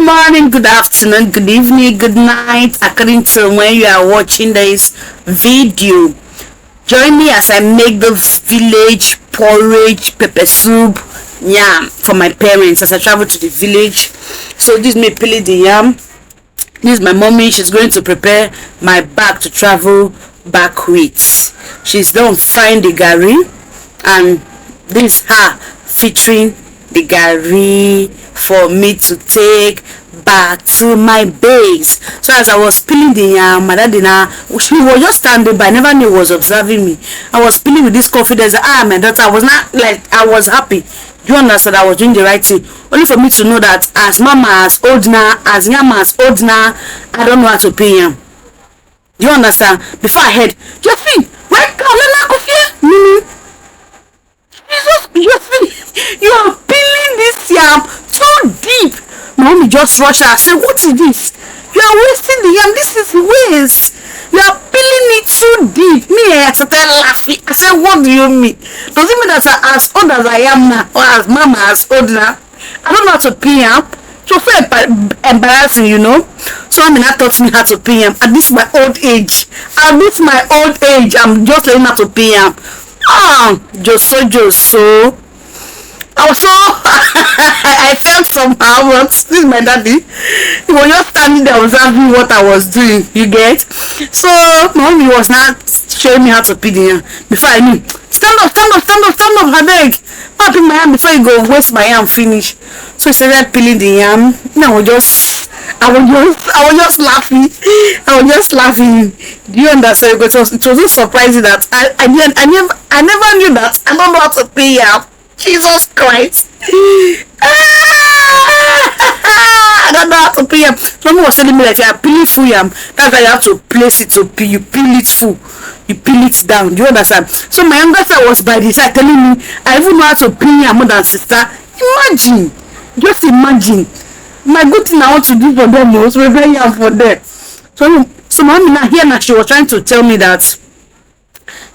morning, good afternoon, good evening, good night, according to when you are watching this video. Join me as I make the village porridge pepper soup yam for my parents as I travel to the village. So this may peeling the yam. This is my mommy. She's going to prepare my bag to travel back with. She's done frying the gari, and this is her featuring the gari for me to take back to my base. So as I was peeling the yam, my daddy now, she was just standing by, never knew was observing me. I was peeling with this confidence. My daughter, I was not like, I was happy. You understand, I was doing the right thing. Only for me to know that as mama as old now, as yam as old now, I don't know how to pay yam. You understand? Before I heard, Josephine, where come you are peeling this yam too deep. My mommy just rushed her. I said, what is this? You are wasting the yam. This is waste. You are peeling it too deep. Me, I started laughing. I said, what do you mean? Does it mean that as old as I am now, or as mama as old now, I don't know how to peel yam? So feel embarrassing, you know. So I mean, that taught me how to peel yam. At this my old age. At this my old age, I'm just learning how to peel yam. Joso. I was so I felt somehow. This is my daddy. He was just standing there observing what I was doing. You get? So mommy was not showing me how to peel the yam. Before I knew, stand up, I beg. I'll peel my yam before you go waste my yam finish. So he started peeling the yam. I was just laughing. Do you understand? Because it was so surprising that I never knew that I don't know how to peel yam. Jesus Christ. I don't know how to peel yam. Someone was telling me that if you are peeling full yam, that's why you have to place it to peel. You peel it full. You peel it down. Do you understand? So my younger sister was by the side telling me, I even know how to peel yam more than sister. Imagine. Just imagine. My good thing I want to do for them was prepare yam for them. So mommy now here now she was trying to tell me that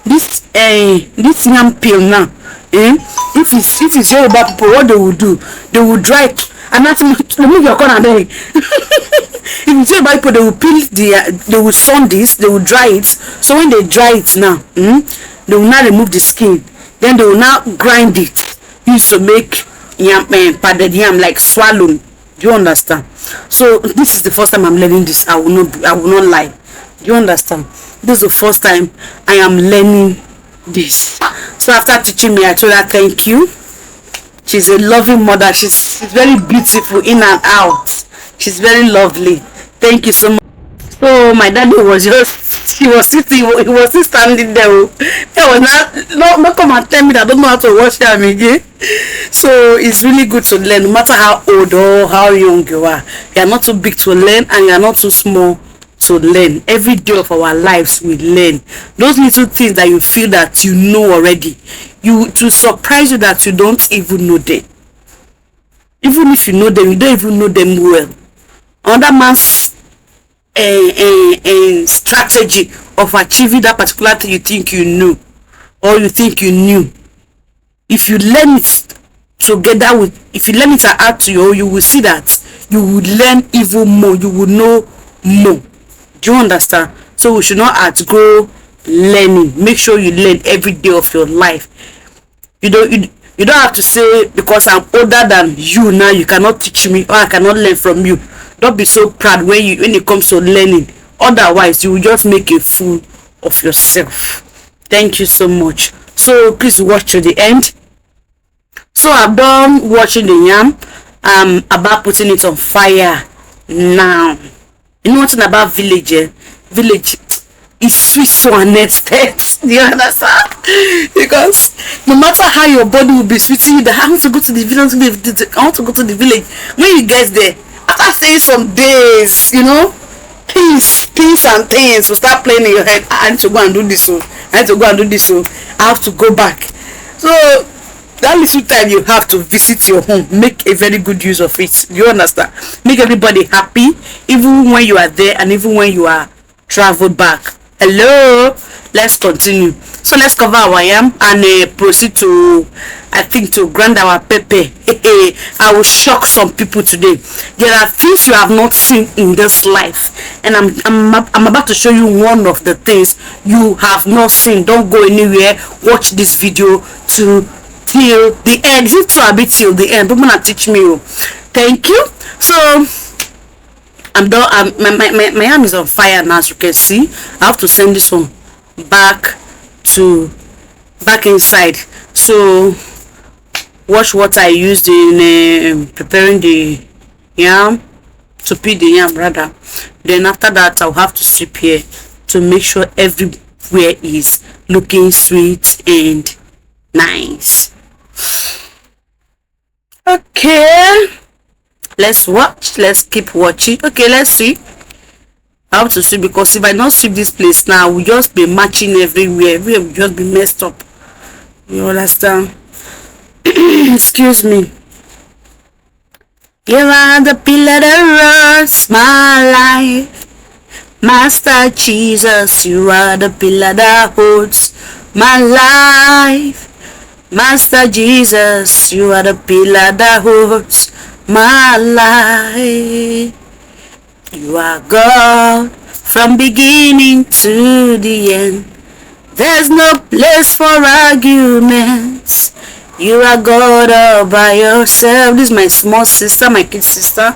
this yam peel now, if it's Yoruba people, what they will do, they will dry it. And that's remove your corner there. If it's Yoruba people, they will peel they will sun this, they will dry it. So when they dry it now, they will now remove the skin. Then they will now grind it. Used to make yam, padded yam, like swallow. Do you understand? So this is the first time I'm learning this. I will not lie. Do you understand? This is the first time I am learning this. So after teaching me, I told her thank you. She's a loving mother. She's very beautiful in and out. She's very lovely. Thank you so much. So my daddy was just, he was still standing there. He was not come and tell me that I don't know how to wash them again. So it's really good to learn, no matter how old or how young you are. You are not too big to learn, and you are not too small to learn. Every day of our lives we learn. Those little things that you feel that you know already, to surprise you that you don't even know them. Even if you know them, you don't even know them well. Another man's strategy of achieving that particular thing you think you know, or you think you knew, if you learn it together with, if you learn it and add to your, you will see that you would learn even more, you will know more. Do you understand? So we should not outgrow learning. Make sure you learn every day of your life. You don't have to say because I'm older than you now you cannot teach me, or I cannot learn from you. Don't be so proud when it comes to learning. Otherwise you will just make a fool of yourself. Thank you so much. So please watch to the end. So I'm done watching the yam. I'm about putting it on fire now. You know what about village? Village is sweet to an extent. Do you understand? Because no matter how your body will be sweeting you, that I want to go to the village. I want to go to the village. When you get there, after staying some days, you know, things and things will start playing in your head. I need to go and do this. So I need to go and do this. So I have to go back. So that little time you have to visit your home, make a very good use of it. You understand? Make everybody happy, even when you are there and even when you are traveled back. Hello, let's continue. So let's cover our yam and proceed to, I think, to grind our pepper. I will shock some people today. There are things you have not seen in this life, and I'm about to show you one of the things you have not seen. Don't go anywhere. Watch this video to till the end. If to a bit till the end, people not teach me. Thank you. So I'm done. My arm is on fire now, as you can see. I have to send this one back inside. So watch what I used in preparing the yam, to peel the yam rather. Then after that, I'll have to sweep here to make sure everywhere is looking sweet and nice. Okay, let's watch. Let's keep watching. Okay, let's see. I have to sweep, because if I don't sweep this place now, we'll just be matching everywhere. Everywhere will just be messed up. You understand? Excuse me. You are the pillar that runs my life, Master Jesus. You are the pillar that holds my life, Master Jesus. You are the pillar that holds my life. You are God from beginning to the end. There's no place for arguments. You are God all by yourself. This is my small sister, my kid sister.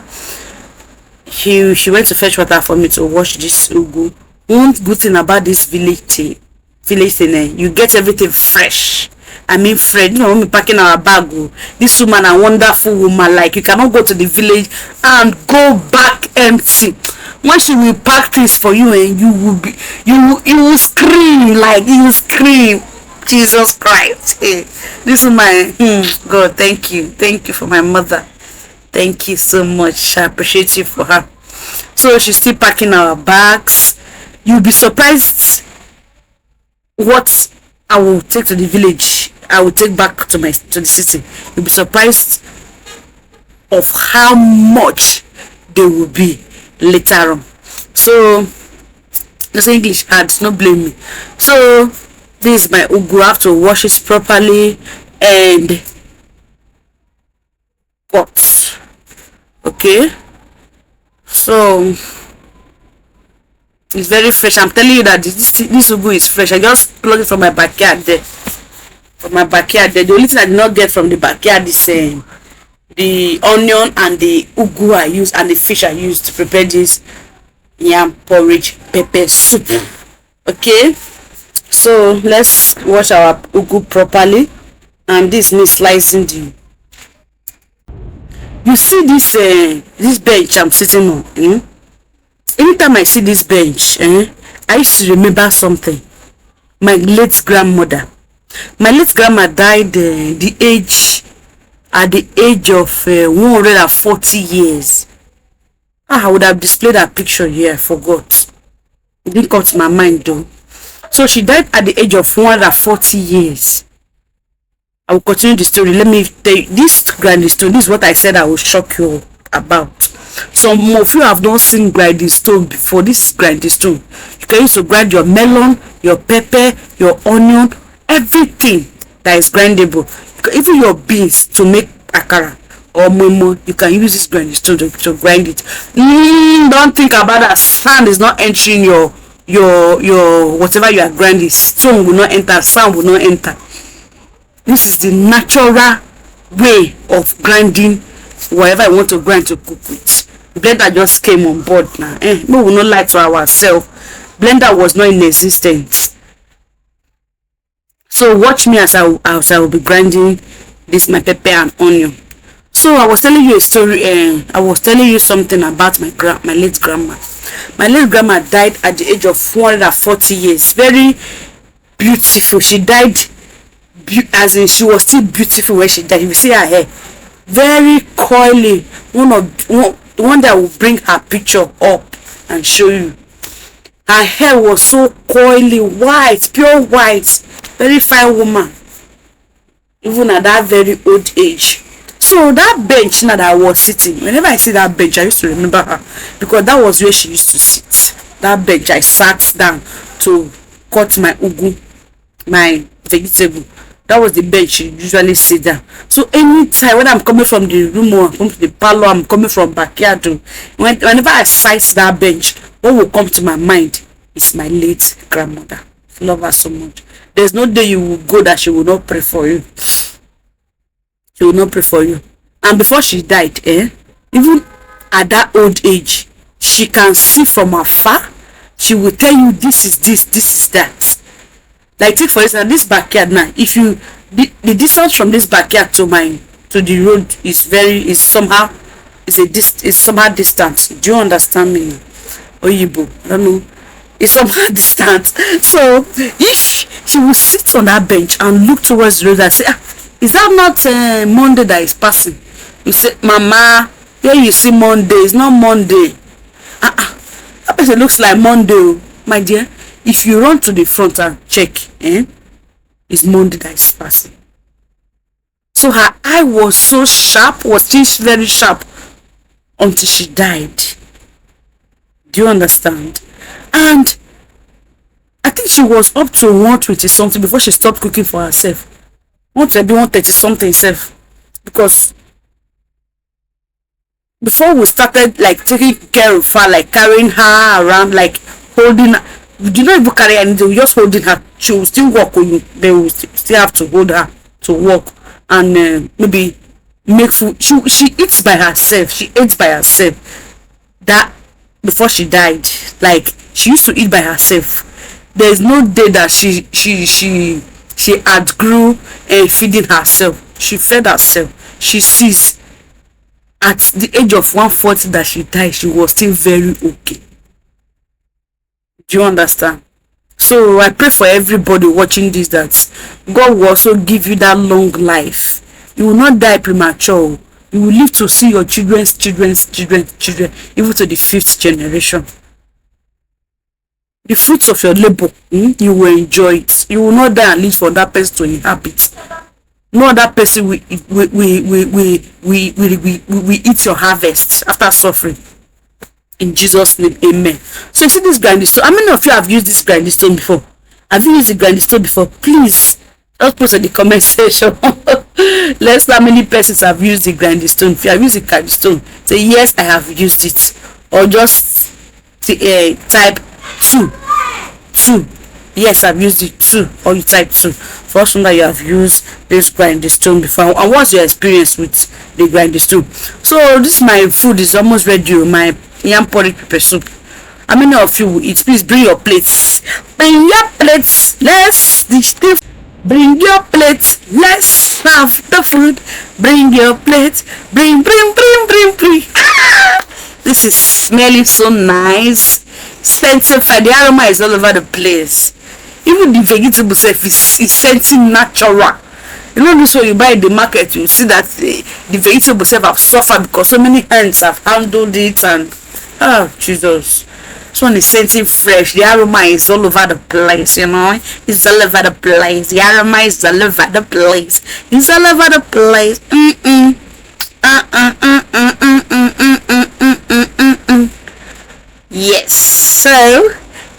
She went to fetch water for me to wash this ugu. One good thing about this village thing, you get everything fresh. I mean fresh. You know, when we packing our bag, this woman, a wonderful woman. Like, you cannot go to the village and go back empty. When she will pack things for you, and you will scream, like, you will scream. Jesus Christ. Hey, this woman, God, thank you for my mother. Thank you so much. I appreciate you for her. So she's still packing our bags. You'll be surprised what I will take to the village. I will take back to the city. You'll be surprised of how much they will be later on. So this English hard, don't blame me. So this is my ugu. I have to wash it properly and cut. Okay, so it's very fresh. I'm telling you that this ugu is fresh. I just plucked it from my backyard there. The only thing I did not get from the backyard is the onion and the ugu I use, and the fish I use to prepare this yam porridge pepper soup. Okay, so let's wash our ugu properly. And this me slicing the, you see this bench I'm sitting on. Anytime I see this bench, I used to remember something. My late grandmother. My late grandma died at the age of 140 years. I would have displayed that picture here. I forgot. It didn't come to my mind though. So she died at the age of 140 years. I will continue the story. Let me tell you this grinding stone. This is what I said I will shock you about. Some of you have not seen grinding stone before. This is grinding stone. You can use to grind your melon, your pepper, your onion, everything that is grindable. Even your beans to make akara or momo, you can use this grinding stone to grind it. Don't think about that. Sand is not entering your whatever you are grinding. Stone will not enter. Sand will not enter. This is the natural way of grinding whatever I want to grind to cook with. Blender just came on board now. We will not lie to ourselves. Blender was not in existence. So watch me as I will be grinding this my pepper and onion. So I was telling you a story, and I was telling you something about my late grandma. My late grandma died at the age of 140 years. Very beautiful. She died as in she was still beautiful when she died. You see her hair, very coily. One that will bring her picture up and show you. Her hair was so coily, white, pure white, very fine woman, even at that very old age. So that bench now that I was sitting, whenever I see that bench, I used to remember her, because that was where she used to sit. That bench, I sat down to cut my ugu, my vegetable. That was the bench she usually sit down. So anytime when I'm coming from the room or I'm coming to the parlor, I'm coming from backyard, whenever I sight that bench, what will come to my mind is my late grandmother. I love her so much. There's no day you will go that she will not pray for you. She will not pray for you. And before she died, even at that old age, she can see from afar. She will tell you this is this is that. Like take for instance this backyard now. If you the distance from this backyard to the road is somehow is somehow distant. Do you understand me? Oyibo, I don't know. It's somehow distant. So if she will sit on that bench and look towards the road and say, is that not Monday that is passing? You say, Mama, here you see Monday. It's not Monday. That person looks like Monday, my dear. If you run to the front and check, it's Monday that is passing. So her eye was so sharp, was just very sharp until she died. Do you understand? And I think she was up to 120 something before she stopped cooking for herself. 130 something self. Because before we started like taking care of her, like carrying her around, like holding her, we did not even carry anything, we just holding her. She will still walk with you, they will still have to hold her to walk and maybe make food. She eats by herself, she ate by herself. That before she died, like she used to eat by herself. There's no day that she outgrew feeding herself. She fed herself. She sees at the age of 140 that she died, she was still very okay. Do you understand? So I pray for everybody watching this that God will also give you that long life. You will not die premature. You will live to see your children's children, even to the 5th generation. The fruits of your labor, you will enjoy it. You will not die and live for that person to inhabit. No other person will eat your harvest after suffering. In Jesus' name, amen. So you see this grinding stone. How many of you have used this grinding stone before? Have you used the grinding stone before? Please, just put in the comment section. Let's see how many persons have used the grinding stone. If you have used the grinding stone, say yes, I have used it. Or just type 2. Yes, I've used it 2. Or you type 2. For us that you have used this grinding stone before. And what's your experience with the grinding stone? So this my food is almost ready. My yam porridge pepper soup. How many of you will eat? Please bring your plates. Bring your plates. Let's dish the. Bring your plates. Let's have the food. Bring your plates. Bring. This is smelling so nice. Sanctified. The aroma is all over the place. Even the vegetable self is scenting natural. You know this way you buy in the market, you see that the vegetable self have suffered because so many hands have handled it and Jesus. This one is scenting fresh. The aroma is all over the place, you know. It's all over the place. The aroma is all over the place. It's all over the place. Yes. So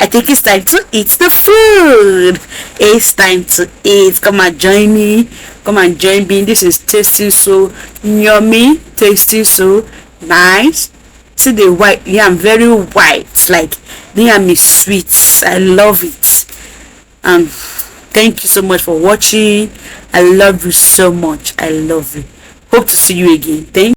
I think it's time to eat the food. It's time to eat. Come and join me. Come and join me. This is tasting so yummy. Tasting so nice. See the white yam, very white. Like the yam is sweet. I love it. Thank you so much for watching. I love you so much. I love you. Hope to see you again. Thank you.